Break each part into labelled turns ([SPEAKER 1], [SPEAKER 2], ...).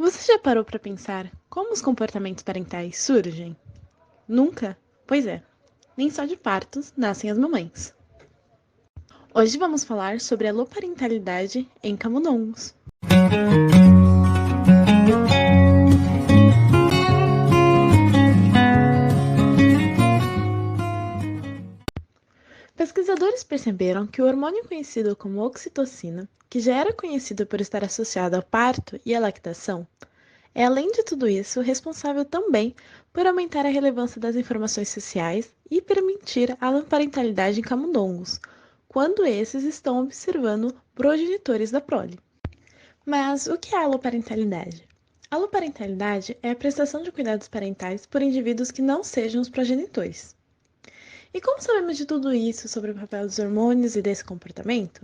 [SPEAKER 1] Você já parou para pensar como os comportamentos parentais surgem? Nunca? Pois é, nem só de partos nascem as mamães. Hoje vamos falar sobre a aloparentalidade em camundongos. Pesquisadores perceberam que o hormônio conhecido como oxitocina, que já era conhecido por estar associado ao parto e à lactação, é, além de tudo isso, responsável também por aumentar a relevância das informações sociais e permitir a parentalidade em camundongos, quando esses estão observando progenitores da prole. Mas o que é a aloparentalidade? A aloparentalidade é a prestação de cuidados parentais por indivíduos que não sejam os progenitores. E como sabemos de tudo isso sobre o papel dos hormônios e desse comportamento?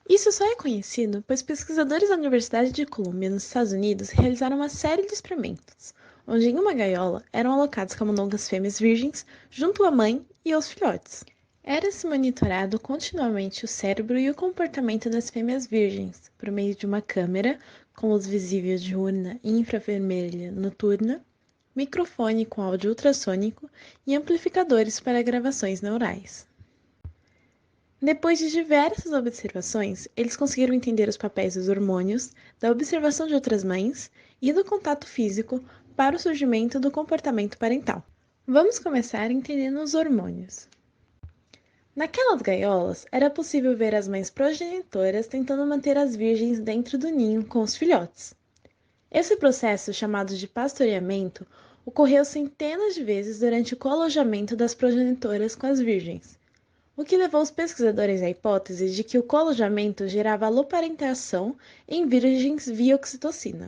[SPEAKER 1] Isso só é conhecido pois pesquisadores da Universidade de Columbia, nos Estados Unidos, realizaram uma série de experimentos, onde em uma gaiola eram alocadas camundongas fêmeas virgens junto à mãe e aos filhotes. Era-se monitorado continuamente o cérebro e o comportamento das fêmeas virgens, por meio de uma câmera com luz visível diurna e infravermelha noturna, microfone com áudio ultrassônico e amplificadores para gravações neurais. Depois de diversas observações, eles conseguiram entender os papéis dos hormônios, da observação de outras mães e do contato físico para o surgimento do comportamento parental. Vamos começar entendendo os hormônios. Naquelas gaiolas, era possível ver as mães progenitoras tentando manter as virgens dentro do ninho com os filhotes. Esse processo, chamado de pastoreamento, ocorreu centenas de vezes durante o coalojamento das progenitoras com as virgens, o que levou os pesquisadores à hipótese de que o coalojamento gerava aloparentação em virgens via oxitocina.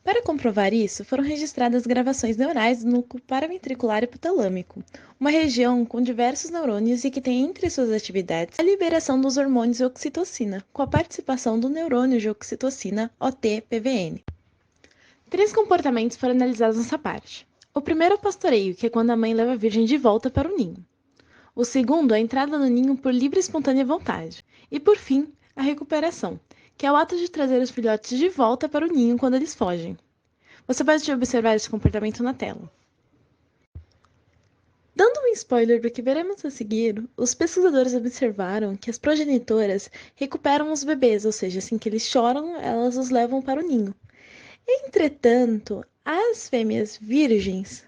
[SPEAKER 1] Para comprovar isso, foram registradas gravações neurais do núcleo paraventricular hipotalâmico, uma região com diversos neurônios e que tem entre suas atividades a liberação dos hormônios de oxitocina, com a participação do neurônio de oxitocina OT-PVN. Três comportamentos foram analisados nessa parte. O primeiro é o pastoreio, que é quando a mãe leva a virgem de volta para o ninho. O segundo é a entrada no ninho por livre e espontânea vontade. E por fim, a recuperação, que é o ato de trazer os filhotes de volta para o ninho quando eles fogem. Você pode observar esse comportamento na tela. Dando um spoiler do que veremos a seguir, os pesquisadores observaram que as progenitoras recuperam os bebês, ou seja, assim que eles choram, elas os levam para o ninho. Entretanto, as fêmeas virgens,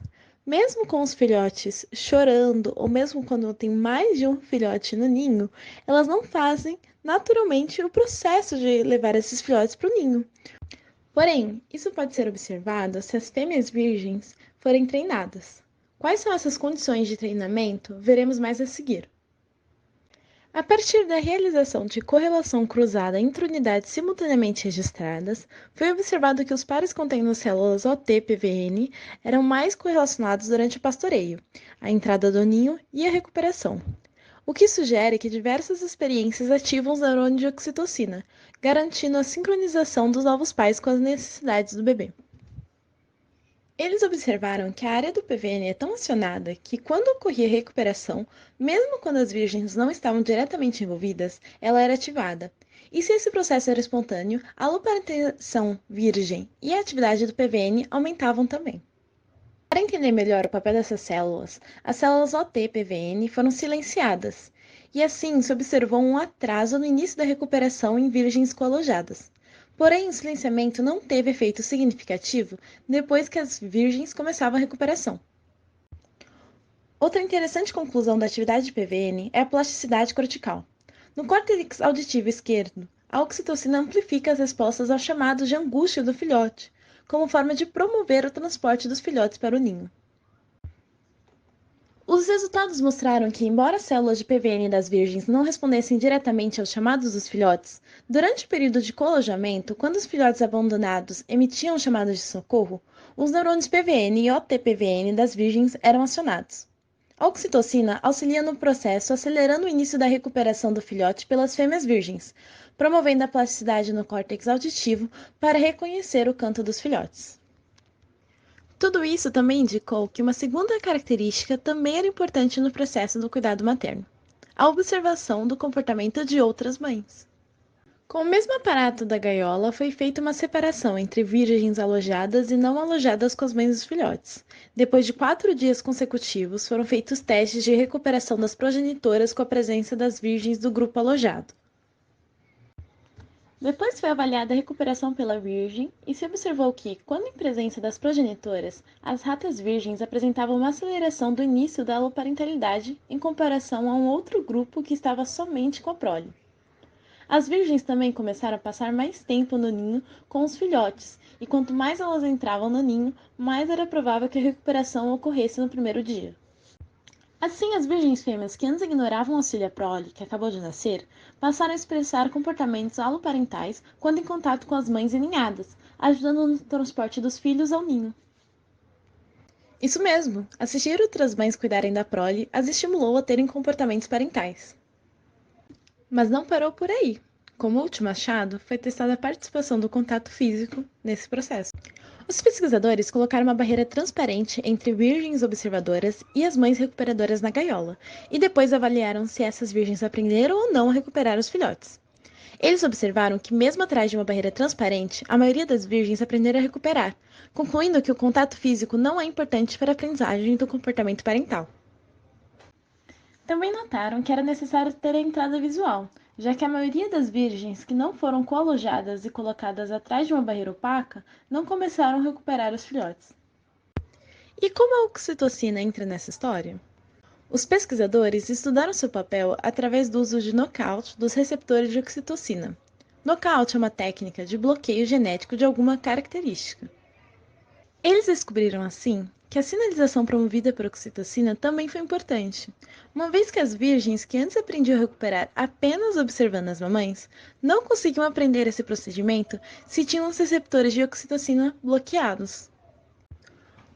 [SPEAKER 1] mesmo com os filhotes chorando, ou mesmo quando tem mais de um filhote no ninho, elas não fazem naturalmente o processo de levar esses filhotes para o ninho. Porém, isso pode ser observado se as fêmeas virgens forem treinadas. Quais são essas condições de treinamento? Veremos mais a seguir. A partir da realização de correlação cruzada entre unidades simultaneamente registradas, foi observado que os pares contendo células OT-PVN eram mais correlacionados durante o pastoreio, a entrada do ninho e a recuperação, o que sugere que diversas experiências ativam os neurônios de oxitocina, garantindo a sincronização dos novos pais com as necessidades do bebê. Eles observaram que a área do PVN é tão acionada que, quando ocorria recuperação, mesmo quando as virgens não estavam diretamente envolvidas, ela era ativada. E se esse processo era espontâneo, a localização virgem e a atividade do PVN aumentavam também. Para entender melhor o papel dessas células, as células OT-PVN foram silenciadas, e assim se observou um atraso no início da recuperação em virgens coalojadas. Porém, o silenciamento não teve efeito significativo depois que as virgens começavam a recuperação. Outra interessante conclusão da atividade de PVN é a plasticidade cortical. No córtex auditivo esquerdo, a oxitocina amplifica as respostas aos chamados de angústia do filhote, como forma de promover o transporte dos filhotes para o ninho. Os resultados mostraram que, embora as células de PVN das virgens não respondessem diretamente aos chamados dos filhotes, durante o período de coalojamento, quando os filhotes abandonados emitiam chamadas de socorro, os neurônios PVN e OTPVN das virgens eram acionados. A oxitocina auxilia no processo, acelerando o início da recuperação do filhote pelas fêmeas virgens, promovendo a plasticidade no córtex auditivo para reconhecer o canto dos filhotes. Tudo isso também indicou que uma segunda característica também era importante no processo do cuidado materno: a observação do comportamento de outras mães. Com o mesmo aparato da gaiola, foi feita uma separação entre virgens alojadas e não alojadas com as mães dos filhotes. Depois de 4 dias consecutivos, foram feitos testes de recuperação das progenitoras com a presença das virgens do grupo alojado. Depois foi avaliada a recuperação pela virgem e se observou que, quando em presença das progenitoras, as ratas virgens apresentavam uma aceleração do início da aloparentalidade em comparação a um outro grupo que estava somente com a prole. As virgens também começaram a passar mais tempo no ninho com os filhotes, e quanto mais elas entravam no ninho, mais era provável que a recuperação ocorresse no primeiro dia. Assim, as virgens fêmeas que antes ignoravam o auxílio à prole, que acabou de nascer, passaram a expressar comportamentos aloparentais quando em contato com as mães e ninhadas, ajudando no transporte dos filhos ao ninho. Isso mesmo, assistir outras mães cuidarem da prole as estimulou a terem comportamentos parentais. Mas não parou por aí. Como último achado, foi testada a participação do contato físico nesse processo. Os pesquisadores colocaram uma barreira transparente entre virgens observadoras e as mães recuperadoras na gaiola, e depois avaliaram se essas virgens aprenderam ou não a recuperar os filhotes. Eles observaram que, mesmo atrás de uma barreira transparente, a maioria das virgens aprenderam a recuperar, concluindo que o contato físico não é importante para a aprendizagem do comportamento parental. Também notaram que era necessário ter a entrada visual, já que a maioria das virgens que não foram coalojadas e colocadas atrás de uma barreira opaca não começaram a recuperar os filhotes. E como a oxitocina entra nessa história? Os pesquisadores estudaram seu papel através do uso de nocaute dos receptores de oxitocina. Nocaute é uma técnica de bloqueio genético de alguma característica. Eles descobriram, assim, que a sinalização promovida por oxitocina também foi importante, uma vez que as virgens que antes aprendiam a recuperar apenas observando as mamães, não conseguiam aprender esse procedimento se tinham os receptores de oxitocina bloqueados.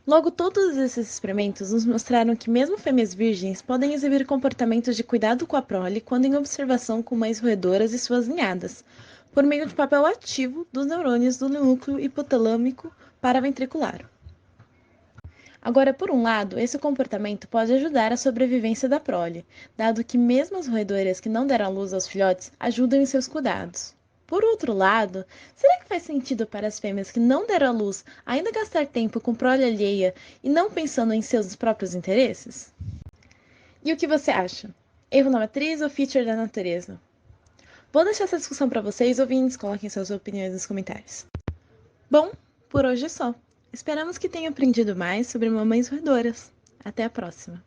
[SPEAKER 1] Logo, todos esses experimentos nos mostraram que mesmo fêmeas virgens podem exibir comportamentos de cuidado com a prole quando em observação com mães roedoras e suas ninhadas, por meio de papel ativo dos neurônios do núcleo hipotalâmico paraventricular. Agora, por um lado, esse comportamento pode ajudar a sobrevivência da prole, dado que mesmo as roedoras que não deram à luz aos filhotes ajudam em seus cuidados. Por outro lado, será que faz sentido para as fêmeas que não deram à luz ainda gastar tempo com prole alheia e não pensando em seus próprios interesses? E o que você acha? Erro na matriz ou feature da natureza? Vou deixar essa discussão para vocês, ouvintes, coloquem suas opiniões nos comentários. Bom, por hoje é só. Esperamos que tenham aprendido mais sobre mamães roedoras. Até a próxima!